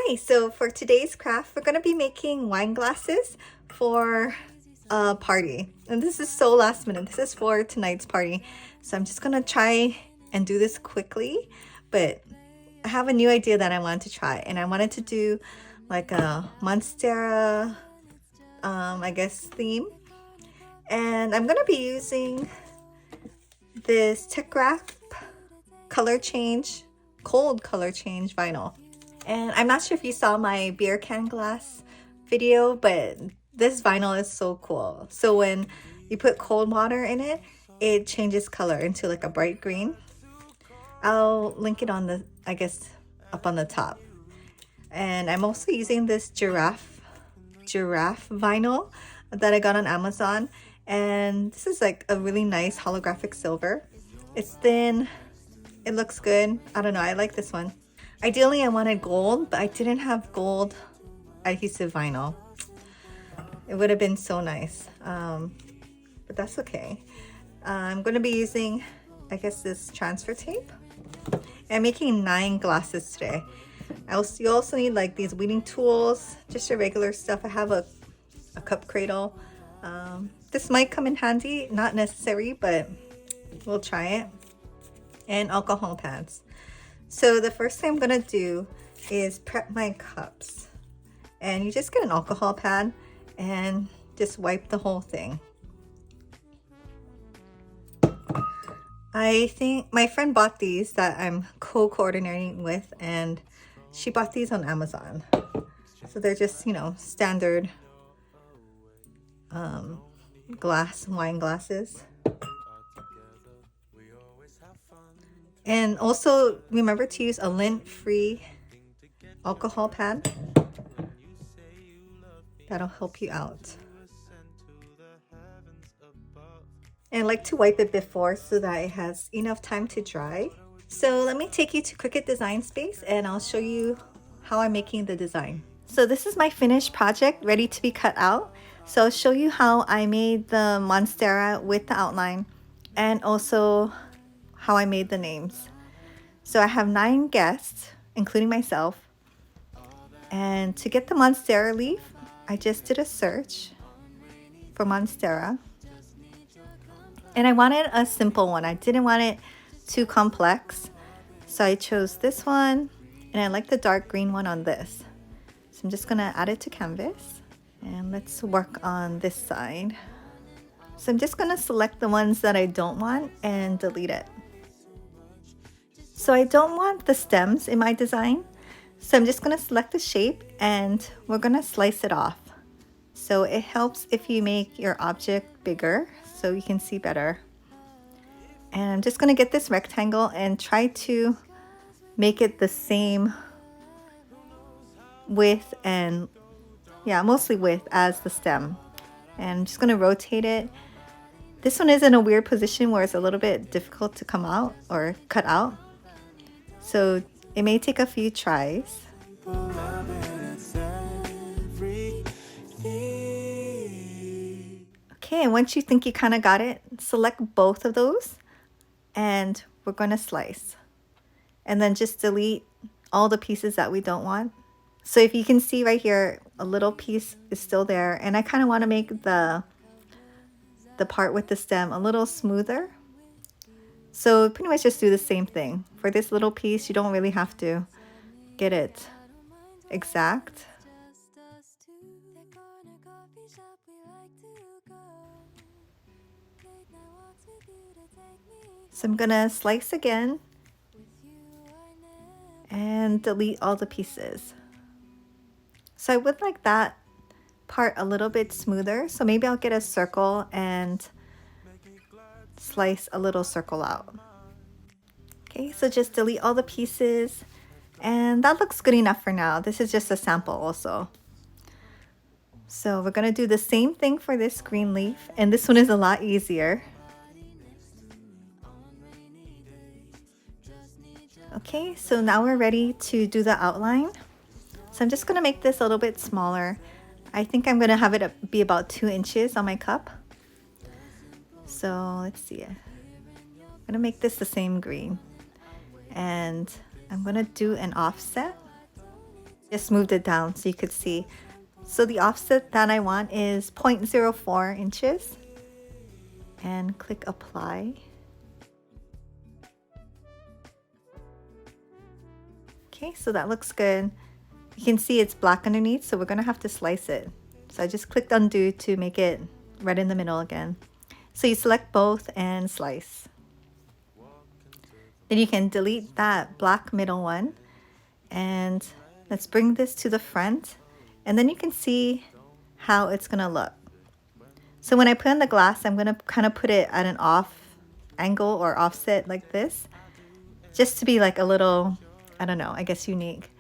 Hi, so for today's craft, we're going to be making wine glasses for a party. And this is so last minute. This is for tonight's party. So I'm just going to try and do this quickly. But I have a new idea that I wanted to try. And I wanted to do like a Monstera, I guess, theme. And I'm going to be using this Teckwrap color change, cold color change vinyl. And I'm not sure if you saw my beer can glass video, but this vinyl is so cool. So when you put cold water in it, it changes color into like a bright green. I'll link it on the, I guess, up on the top. And I'm also using this giraffe vinyl that I got on Amazon. And this is like a really nice holographic silver. It's thin, it looks good. I don't know, I like this one. Ideally, I wanted gold, but I didn't have gold adhesive vinyl. It would have been so nice, but that's okay. I'm going to be using, I guess, this transfer tape. I'm making 9 glasses today. You also need like these weeding tools, just your regular stuff. I have a cup cradle. This might come in handy, not necessary, but we'll try it. And alcohol pads. So the first thing I'm gonna do is prep my cups, and you just get an alcohol pad and just wipe the whole thing. I think my friend bought these that I'm co-coordinating with, and she bought these on Amazon. So they're just, you know, standard wine glasses. And also remember to use a lint-free alcohol pad. That'll help you out. And I like to wipe it before so that it has enough time to dry. So let me take you to Cricut Design Space and I'll show you how I'm making the design. So this is my finished project ready to be cut out. So I'll show you how I made the Monstera with the outline and also how I made the names. So I have 9 guests, including myself. And to get the Monstera leaf, I just did a search for Monstera. And I wanted a simple one. I didn't want it too complex. So I chose this one, and I like the dark green one on this. So I'm just gonna add it to canvas. And let's work on this side. So I'm just gonna select the ones that I don't want and delete it. So I don't want the stems in my design. So I'm just gonna select the shape and we're gonna slice it off. So it helps if you make your object bigger so you can see better. And I'm just gonna get this rectangle and try to make it the same width and, yeah, mostly width as the stem. And I'm just gonna rotate it. This one is in a weird position where it's a little bit difficult to come out or cut out. So it may take a few tries. Okay, and once you think you kind of got it, select both of those and we're going to slice. And then just delete all the pieces that we don't want. So if you can see right here, a little piece is still there, and I kind of want to make the part with the stem a little smoother. So pretty much just do the same thing. For this little piece, you don't really have to get it exact. So I'm gonna slice again and delete all the pieces. So I would like that part a little bit smoother. So maybe I'll get a circle and slice a little circle out. Okay, so just delete all the pieces, and that looks good enough for now. This is just a sample also. So we're gonna do the same thing for this green leaf, and this one is a lot easier. Okay, so now we're ready to do the outline. So I'm just gonna make this a little bit smaller. I think I'm gonna have it be about 2 inches on my cup. So let's see. I'm gonna make this the same green. And I'm gonna do an offset. Just moved it down so you could see. So the offset that I want is 0.04 inches. And click apply. Okay, so that looks good. You can see it's black underneath, so we're gonna have to slice it. So I just clicked undo to make it red in the middle again. So you select both and slice. Then you can delete that black middle one. And let's bring this to the front. And then you can see how it's gonna look. So when I put in the glass, I'm gonna kind of put it at an off angle or offset like this, just to be like a little, I don't know, I guess unique.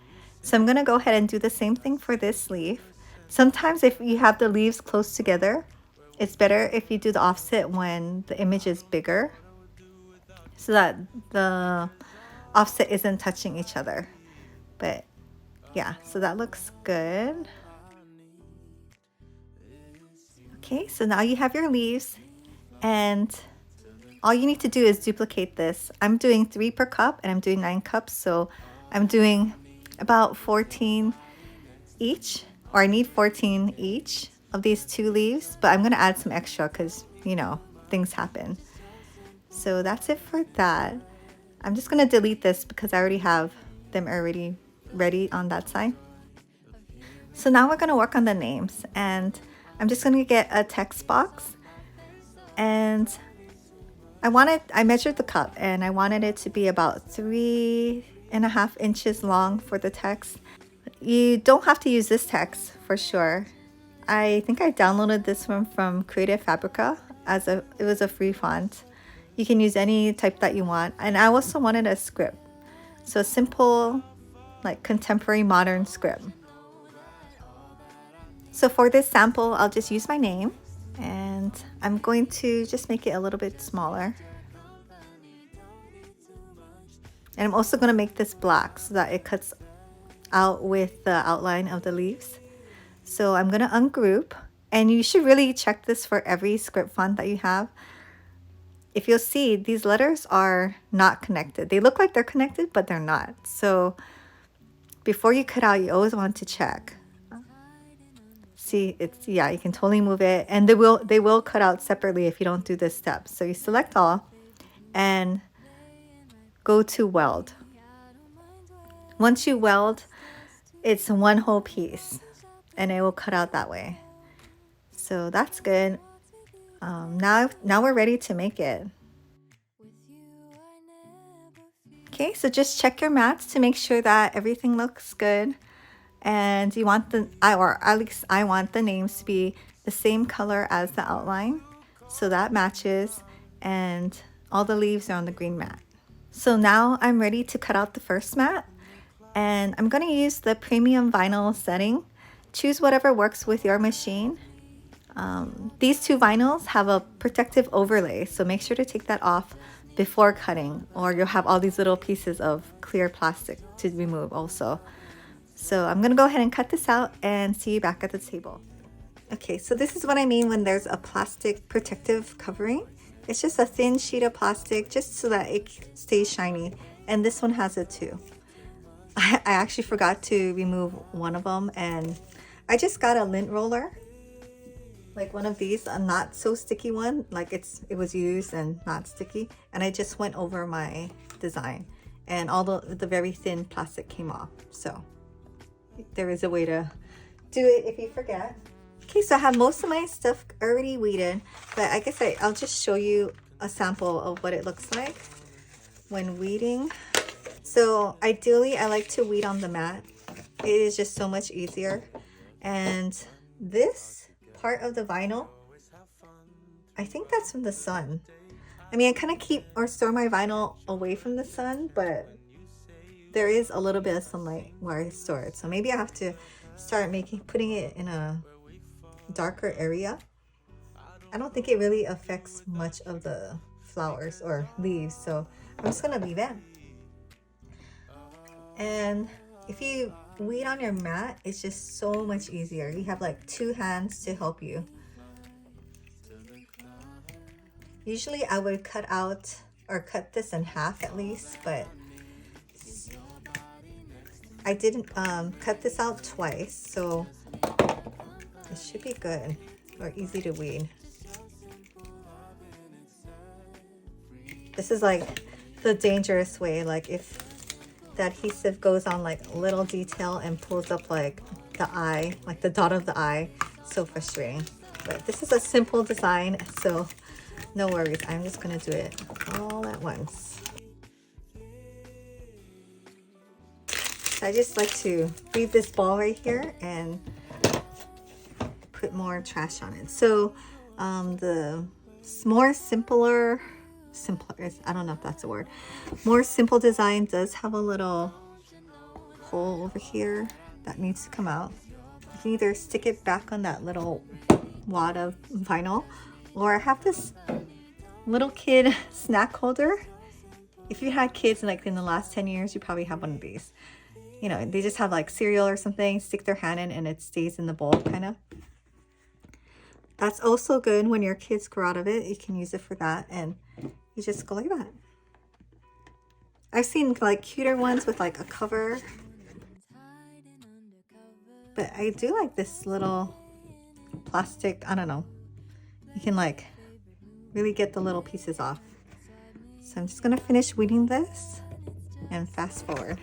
So I'm gonna go ahead and do the same thing for this leaf. Sometimes if you have the leaves close together, it's better if you do the offset when the image is bigger, so that the offset isn't touching each other. But yeah, so that looks good. Okay, so now you have your leaves, and all you need to do is duplicate this. I'm doing 3 per cup and I'm doing 9 cups, so I'm doing about 14 each, or I need 14 each of these 2 leaves, but I'm gonna add some extra because, you know, things happen. So that's it for that. I'm just gonna delete this because I already have them already ready on that side. So now we're gonna work on the names, and I'm just gonna get a text box, and I measured the cup and I wanted it to be about 3.5 inches long for the text. You don't have to use this text for sure. I think I downloaded this one from Creative Fabrica it was a free font. You can use any type that you want. And I also wanted a script. So a simple, like contemporary modern script. So for this sample, I'll just use my name, and I'm going to just make it a little bit smaller. And I'm also going to make this black so that it cuts out with the outline of the leaves. So I'm going to ungroup, and you should really check this for every script font that you have. If you'll see, these letters are not connected. They look like they're connected, but they're not. So before you cut out, you always want to check. See, yeah, you can totally move it, and they will cut out separately if you don't do this step. So you select all and go to weld. Once you weld, it's one whole piece and it will cut out that way. So that's good. Now we're ready to make it. Okay, so just check your mats to make sure that everything looks good. And you want or at least I want the names to be the same color as the outline, so that matches, and all the leaves are on the green mat. So now I'm ready to cut out the first mat, and I'm going to use the premium vinyl setting. Choose whatever works with your machine. These 2 vinyls have a protective overlay, so make sure to take that off before cutting, or you'll have all these little pieces of clear plastic to remove also. So I'm gonna go ahead and cut this out and see you back at the table. Okay, so this is what I mean when there's a plastic protective covering. It's just a thin sheet of plastic just so that it stays shiny. And this one has it too. I actually forgot to remove one of them, and I just got a lint roller. Like one of these, a not so sticky one, like it was used and not sticky. And I just went over my design, and all the very thin plastic came off. So there is a way to do it if you forget. Okay, so I have most of my stuff already weeded, but I guess I'll just show you a sample of what it looks like when weeding. So ideally, I like to weed on the mat. It is just so much easier. And this part of the vinyl, I think that's from the sun. I mean, I kind of keep or store my vinyl away from the sun, but there is a little bit of sunlight where I store it. So maybe I have to start putting it in a darker area. I don't think it really affects much of the flowers or leaves, so I'm just gonna leave it. And if you weed on your mat, it's just so much easier. You have like 2 hands to help you. Usually I would cut this in half at least, but I didn't cut this out twice, so it should be good or easy to weed. This is like the dangerous way, like if the adhesive goes on like a little detail and pulls up like the eye, like the dot of the eye. So frustrating. But this is a simple design, so no worries. I'm just gonna do it all at once. I just like to leave this ball right here and put more trash on it. So the more simpler, I don't know if that's a word. More simple design does have a little hole over here that needs to come out. You can either stick it back on that little wad of vinyl, or I have this little kid snack holder. If you had kids like in the last 10 years, you probably have one of these. You know, they just have like cereal or something, stick their hand in and it stays in the bowl kind of. That's also good when your kids grow out of it. You can use it for that, and you just go like that. I've seen like cuter ones with like a cover, but I do like this little plastic, I don't know. You can like really get the little pieces off. So I'm just gonna finish weeding this and fast forward.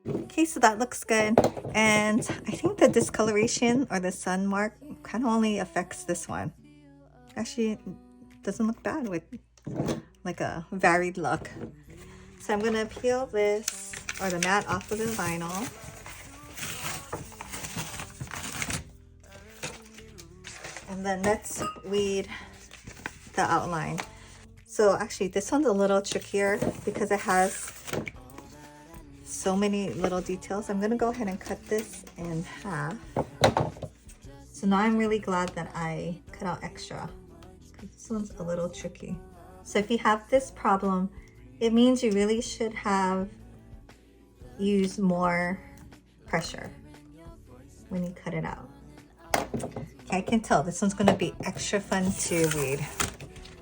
Okay, so that looks good. And I think the discoloration or the sun mark kind of only affects this one. Actually, it doesn't look bad with like a varied look. So I'm gonna peel this or the mat off of the vinyl. And then let's weed the outline. So actually this one's a little trickier because it has so many little details. I'm gonna go ahead and cut this in half. So now I'm really glad that I cut out extra, because this one's a little tricky. So if you have this problem, it means you really should have used more pressure when you cut it out. Okay, I can tell this one's gonna be extra fun to weed.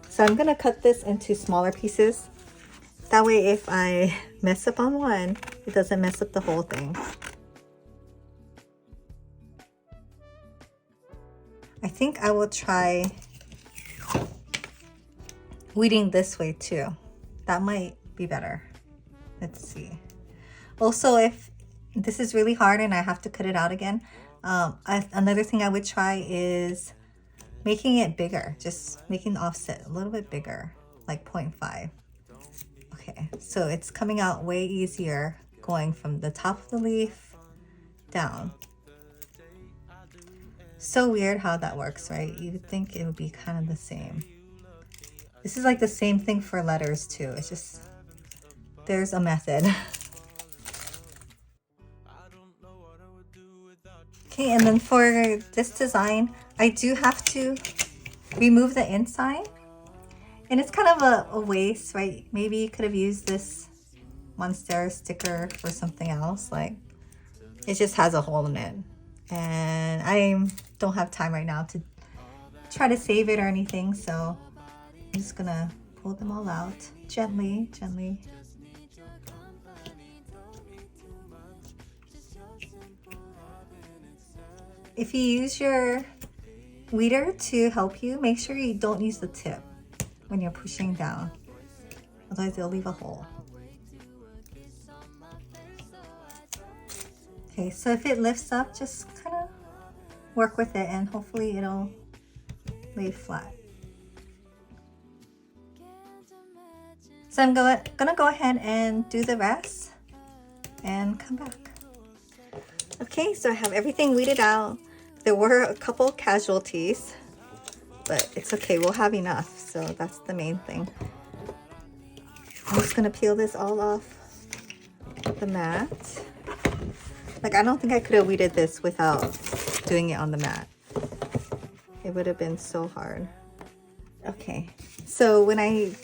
So I'm gonna cut this into smaller pieces. That way if I mess up on one, it doesn't mess up the whole thing. I think I will try weeding this way too. That might be better. Let's see. Also, if this is really hard and I have to cut it out again, another thing I would try is making it bigger. Just making the offset a little bit bigger, like 0.5. Okay, so it's coming out way easier going from the top of the leaf down. So weird how that works, right? You would think it would be kind of the same. This is like the same thing for letters too. It's just, there's a method. Okay, and then for this design, I do have to remove the inside. And it's kind of a waste, right? Maybe you could have used this Monstera sticker for something else. Like, it just has a hole in it. And I don't have time right now to try to save it or anything. So I'm just gonna pull them all out gently, gently. If you use your weeder to help you, make sure you don't use the tip when you're pushing down, otherwise they'll leave a hole. Okay, so if it lifts up, just kind of work with it and hopefully it'll lay flat. So I'm gonna go ahead and do the rest and come back. Okay, so I have everything weeded out. There were a couple casualties, but it's okay, we'll have enough, so that's the main thing. I'm just gonna peel this all off the mat. Like, I don't think I could have weeded this without doing it on the mat. It would have been so hard. Okay, so when I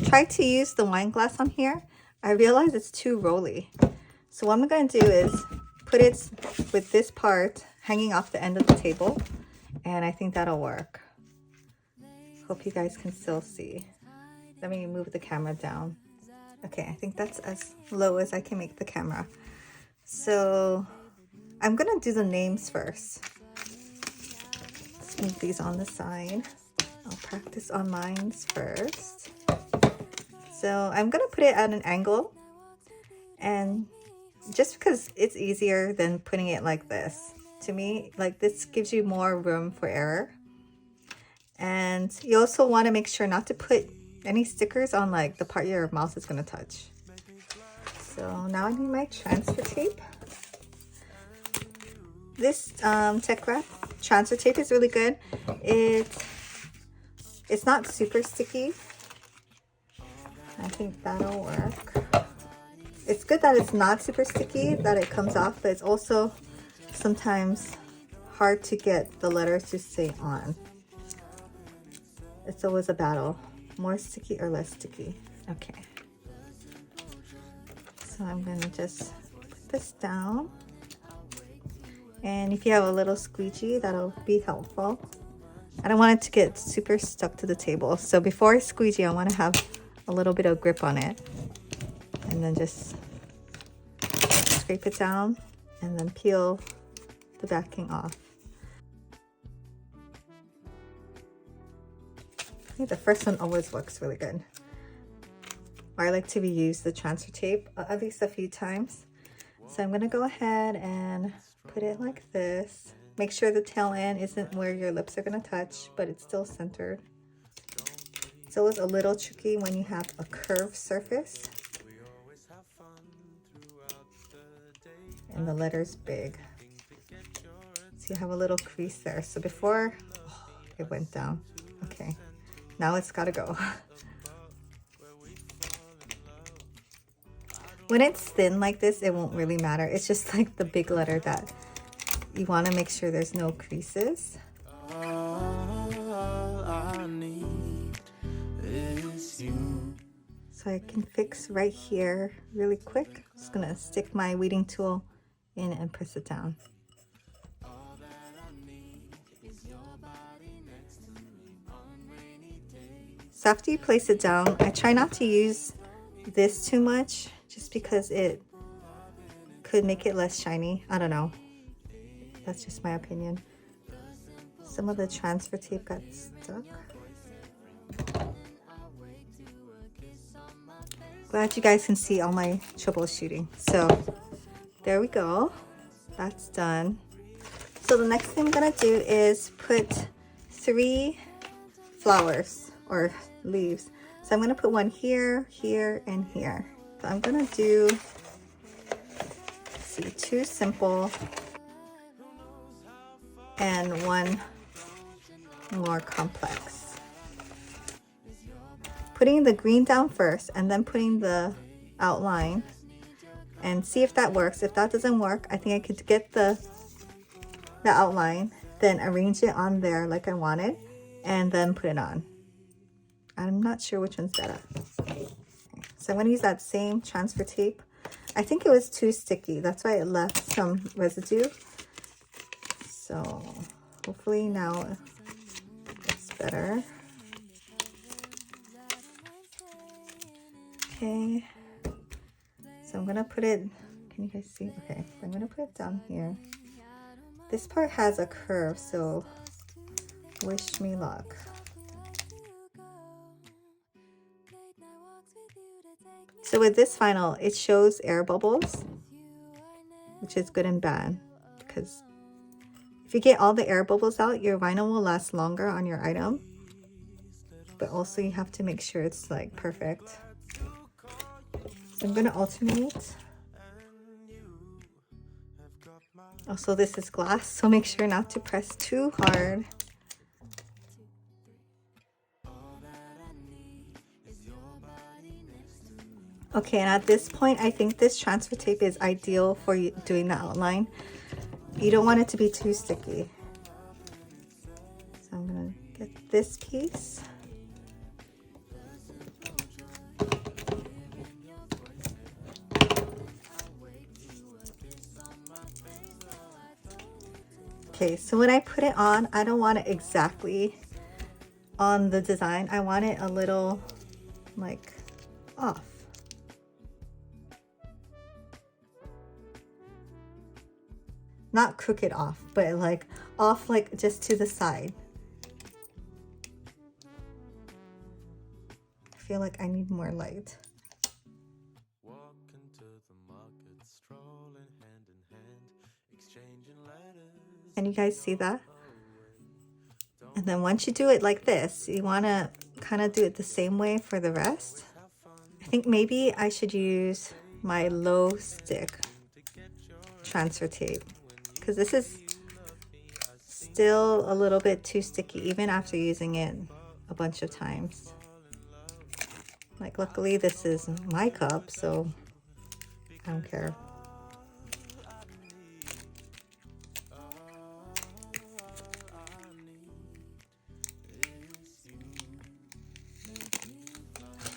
tried to use the wine glass on here, I realized it's too rolly. So what I'm gonna do is put it with this part hanging off the end of the table, and I think that'll work. Hope you guys can still see. Let me move the camera down. Okay, I think that's as low as I can make the camera. So I'm gonna do the names first. Let's move these on the side. I'll practice on mine first. So I'm gonna put it at an angle, and just because it's easier than putting it like this. To me, like this gives you more room for error. And you also want to make sure not to put any stickers on like the part your mouse is going to touch. So now I need my transfer tape. This Teckwrap transfer tape is really good. It's not super sticky. I think that'll work. It's good that it's not super sticky, that it comes off, but it's also sometimes hard to get the letters to stay on. It's always a battle. More sticky or less sticky. Okay. So I'm gonna just put this down. And if you have a little squeegee, that'll be helpful. I don't want it to get super stuck to the table. So before I squeegee, I want to have a little bit of grip on it. And then just scrape it down and then peel the backing off. I think the first one always works really good. I like to reuse the transfer tape at least a few times. So I'm going to go ahead and put it like this. Make sure the tail end isn't where your lips are going to touch, but it's still centered. It's always a little tricky when you have a curved surface and the letter's big. So you have a little crease there. So before, oh, it went down. Okay. Now it's gotta go. When it's thin like this, it won't really matter. It's just like the big letter that you want to make sure there's no creases. So I can fix right here really quick. I'm just gonna stick my weeding tool in and press it down. So after you place it down, I try not to use this too much just because it could make it less shiny. I don't know. That's just my opinion. Some of the transfer tape got stuck. Glad you guys can see all my troubleshooting. So there we go. That's done. So the next thing I'm gonna do is put 3 flowers or leaves. So I'm gonna put one here, here, and here. So I'm gonna do, let's see, 2 simple and 1 more complex. Putting the green down first and then putting the outline and see if that works. If that doesn't work, I think I could get the outline, then arrange it on there like I wanted, and then put it on. I'm not sure which one's better. So I'm going to use that same transfer tape. I think it was too sticky. That's why it left some residue. So hopefully now it's better. Okay. So I'm going to put it, can you guys see? Okay, so I'm going to put it down here. This part has a curve, so wish me luck. So with this vinyl, it shows air bubbles, which is good and bad, because if you get all the air bubbles out, your vinyl will last longer on your item, but also you have to make sure it's like perfect. So I'm going to alternate. Also, this is glass, so make sure not to press too hard. Okay, and at this point, I think this transfer tape is ideal for doing the outline. You don't want it to be too sticky. So I'm gonna get this piece. Okay, so when I put it on, I don't want it exactly on the design. I want it a little like off. not crooked off, but like off, like just to the side. I feel like I need more light. Can you guys see that? And then once you do it like this, you want to kind of do it the same way for the rest. I think maybe I should use my low stick transfer tape, because this is still a little bit too sticky even after using it a bunch of times. Like, luckily this is my cup, so I don't care.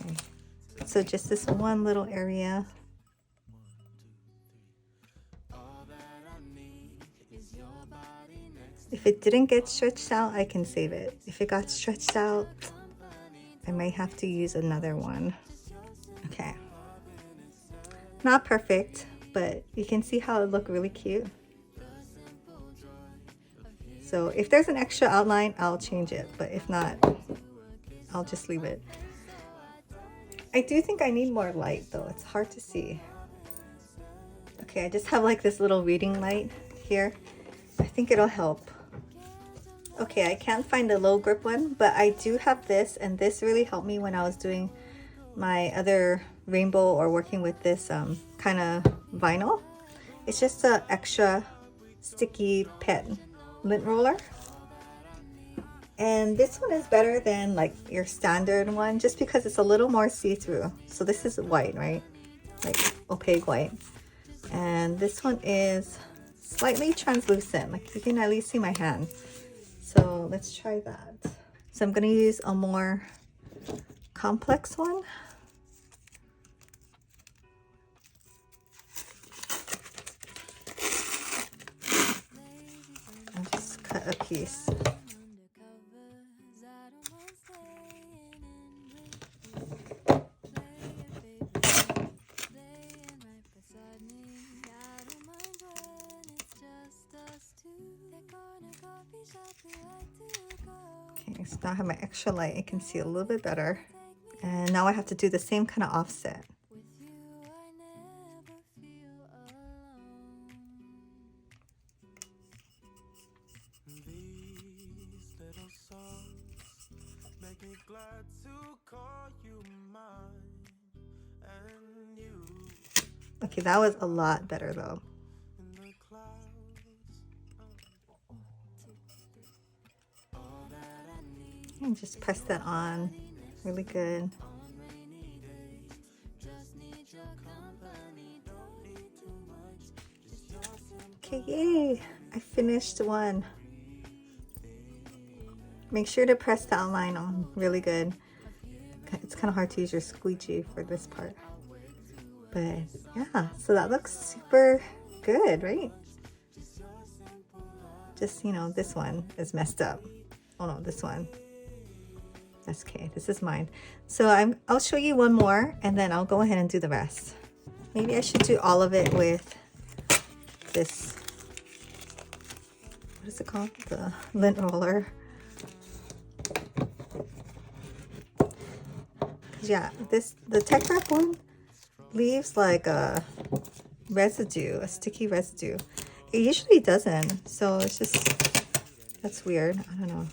Okay. So just this one little area. If it didn't get stretched out, I can save it. If it got stretched out, I might have to use another one. Okay. Not perfect, but you can see how it looked really cute. So if there's an extra outline, I'll change it, but if not, I'll just leave it. I do think I need more light though. It's hard to see. Okay, I just have like this little reading light here. I think it'll help. Okay, I can't find the low grip one, but I do have this, and this really helped me when I was doing my other rainbow or working with this kind of vinyl. It's just an extra sticky pen lint roller. And this one is better than like your standard one just because it's a little more see-through. So this is white, right? Like opaque white. And this one is slightly translucent, like you can at least see my hand. So let's try that. So I'm gonna use a more complex one. I'll just cut a piece. Okay, so now I have my extra light. I can see a little bit better. And now I have to do the same kind of offset. Okay, that was a lot better though. And just press that on really good. Okay, yay! I finished one. Make sure to press the outline on really good. It's kind of hard to use your squeegee for this part. But yeah, so that looks super good, right? Just, you know, this one is messed up. Oh no, this one. That's okay, this is mine. So I'll show you one more and then I'll go ahead and do the rest. Maybe I should do all of it with this, what is it called? The lint roller. Yeah, the Teckwrap one leaves like a residue, a sticky residue. It usually doesn't, so it's just, that's weird. I don't know.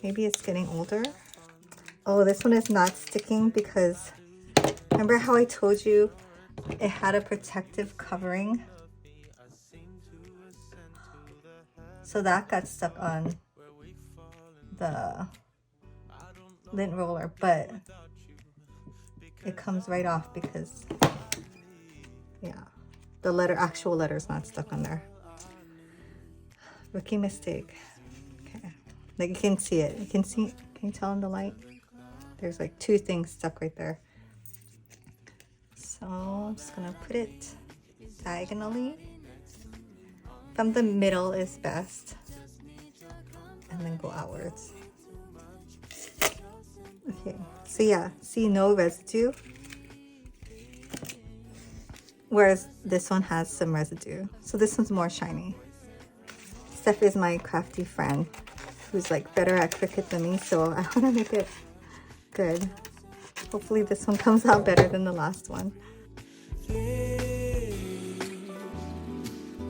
Maybe it's getting older. Oh, this one is not sticking because remember how I told you it had a protective covering? So that got stuck on the lint roller, but it comes right off because, yeah, the actual letter is not stuck on there. Rookie mistake. Okay, like you can see it. You can see, can you tell in the light? There's like two things stuck right there. So I'm just gonna put it diagonally. From the middle is best. And then go outwards. Okay, so yeah, see, no residue. whereas this one has some residue. So this one's more shiny. Steph is my crafty friend who's like better at Cricut than me, so I want to make it good. Hopefully this one comes out better than the last one.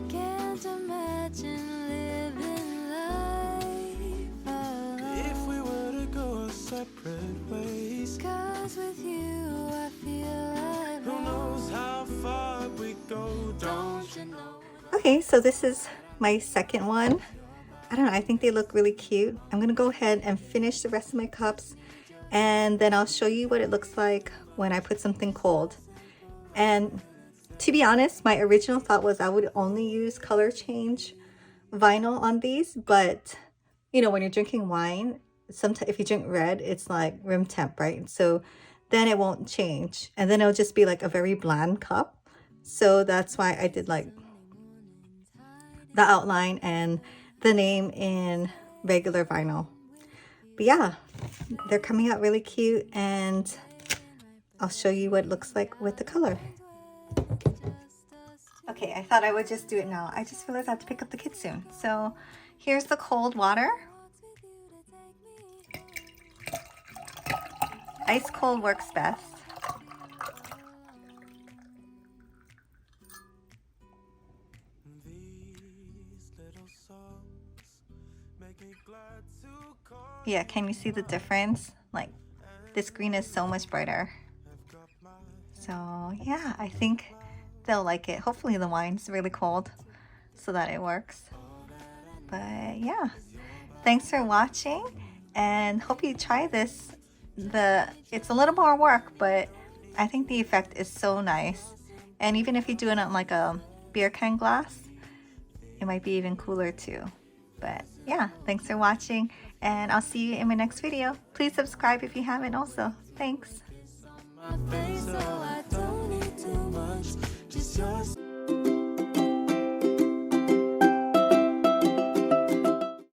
Can't imagine living life if we were to go separate ways. 'Cause with you I feel like who knows how far we go, don't you know? Okay, so this is my second one. I don't know, I think they look really cute. I'm gonna go ahead and finish the rest of my cups, and then I'll show you what it looks like when I put something cold. And to be honest, my original thought was I would only use color change vinyl on these, but you know, when you're drinking wine, sometimes if you drink red, it's like room temp, right? So then it won't change, and then it'll just be like a very bland cup. So that's why I did like the outline and the name in regular vinyl. But yeah, they're coming out really cute, and I'll show you what it looks like with the color. Okay, I thought I would just do it now. I just realized I have to pick up the kids soon. So here's the cold water. Ice cold works best. Yeah, can you see the difference? Like, this green is so much brighter. So yeah, I think they'll like it. Hopefully the wine's really cold so that it works. But yeah, thanks for watching, and hope you try this. It's a little more work, but I think the effect is so nice. And even if you do it on like a beer can glass, it might be even cooler too. But yeah, thanks for watching, and I'll see you in my next video. Please subscribe if you haven't also. Thanks.